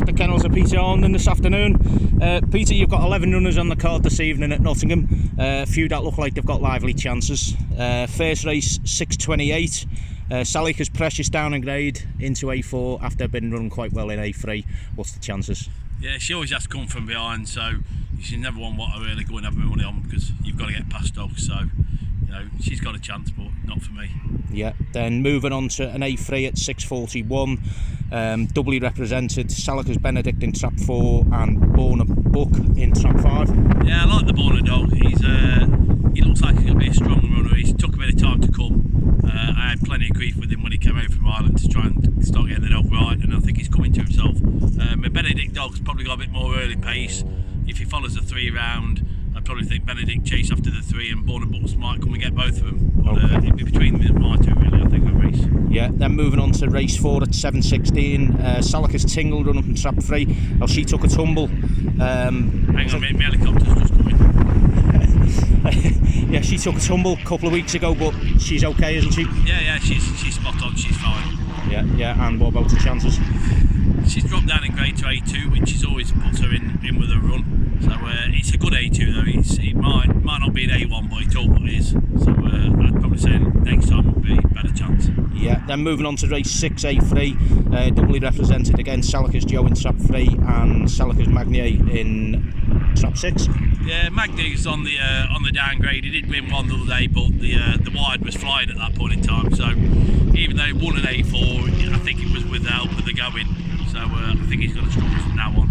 at the kennels of Peter Harnden this afternoon. Peter, you've got 11 runners on the card this evening at Nottingham. A few that look like they've got lively chances. First race, 6:28. Salika's Precious down in grade into A4 after being run quite well in A3. What's the chances? Yeah, she always has to come from behind, so she's never one what I really go and have my money on, because you've got to get past dogs. So, you know, she's got a chance, but not for me. Yeah, then moving on to an A3 at 6:41. Doubly represented, Salika's Benedict in trap 4 and Borna Buck in trap 5. Yeah, I like the Borna dog. He looks like he's going to be a strong runner. He's took a bit of time to come. I had plenty of grief with him when he came over from Ireland to try and start getting the dog right, and I think he's coming to himself. My Benedict dog's probably got a bit more early pace. If he follows the 3 round, I'd probably think Benedict chase after the 3 and Borna Bucks might come and get both of them. But it'd be between my two really, I think, that race. Yeah, then moving on to race 4 at 7:16. Salika's Tingle run up in trap 3. Well, she took a tumble. Hang on a minute, my helicopter's just coming. Yeah, she took a tumble a couple of weeks ago, but she's okay, isn't she? Yeah, she's spot on, she's fine. Yeah, and what about the chances? She's dropped down in grade to A2, which is always puts her in with a run. So it's a good A2 though. It might not be an A1, but it's all what it is. So I'd probably say next time would be a better chance. Yeah, then moving on to race 6 A3, doubly represented again, Salika's Joe in trap 3 and Salika's Magnier in trap 6. Yeah, Magnier's on the downgrade. He did win one the other day, but the wide was flying at that point in time. So even though he won an A4, I think it was with the help of the going. So I think he's got to struggle from now on.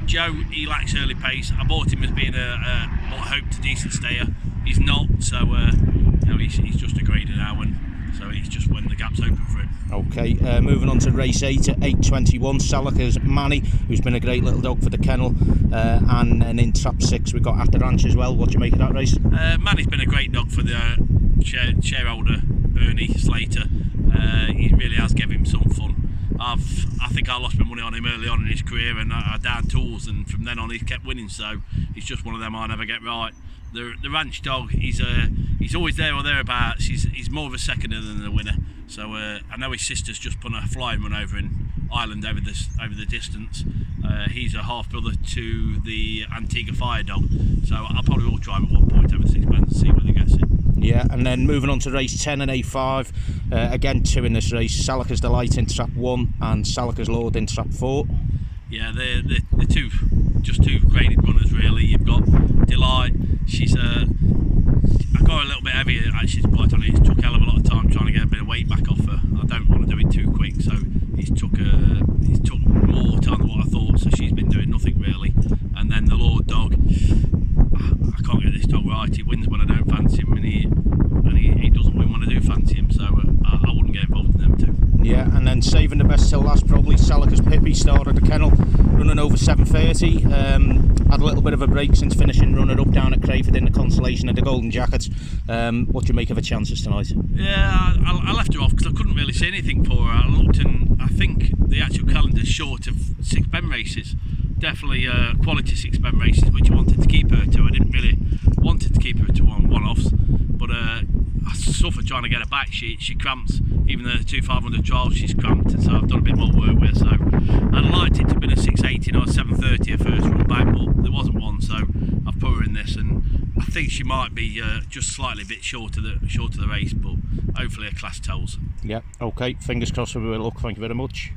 Joe, he lacks early pace. I bought him as being what I hoped a decent stayer. He's not, so you know, he's just a grader now, and so it's just when the gap's open for him. Okay, moving on to race 8 at 8:21. Salika's Manny, who's been a great little dog for the kennel, and in trap 6 we've got After Ranch as well. What do you make of that race? Manny's been a great dog for the shareholder Ernie Slater. He really has given him some fun. I think I lost my money on him early on in his career, and I down tools, and from then on he's kept winning. So he's just one of them I never get right. The ranch dog, he's always there or thereabouts. He's more of a seconder than a winner. So I know his sister's just put a flying run over in Ireland over the distance. He's a half brother to the Antigua Fire dog. So I probably will try him at one point over 6 pence and see whether he gets it. Yeah, and then moving on to race 10 and A5, again 2 in this race, Salika's Delight in trap 1 and Salika's Lord in trap 4. Yeah, they're two graded runners really. You've got Delight, I got a little bit heavier actually to bite on it. It took a hell of a lot of time trying to get a bit of weight back off her. I don't want to do it too quick, so he's took more time than what I thought, so she's been doing nothing really. And then the Lord dog, I can't get this dog right. He wins when I don't fancy him, and he doesn't win when I do fancy him, so I wouldn't get involved in them two. Yeah, and then saving the best till last, probably Salika's Pippi started the kennel, running over 7:30. Had a little bit of a break since finishing runner up down at Crayford in the consolation of the Golden Jackets. What do you make of her chances tonight? Yeah, I left her off because I couldn't really see anything for her. I looked, and I think the actual calendar's short of 6 pen races. Definitely quality 6 pen races, which I wanted to keep her to. I didn't really wanted to keep her to one-offs, but I suffered trying to get her back. She cramps. Even though the 2 500 trials, she's cramped, and so I've done a bit more work with her. So I'd liked it to have been a 6:18 or 7:30 her first run back, but there wasn't one, so I've put her in this, and I think she might be just slightly a bit short of the race, but hopefully a class tells. Yeah, okay, fingers crossed for her luck. Thank you very much.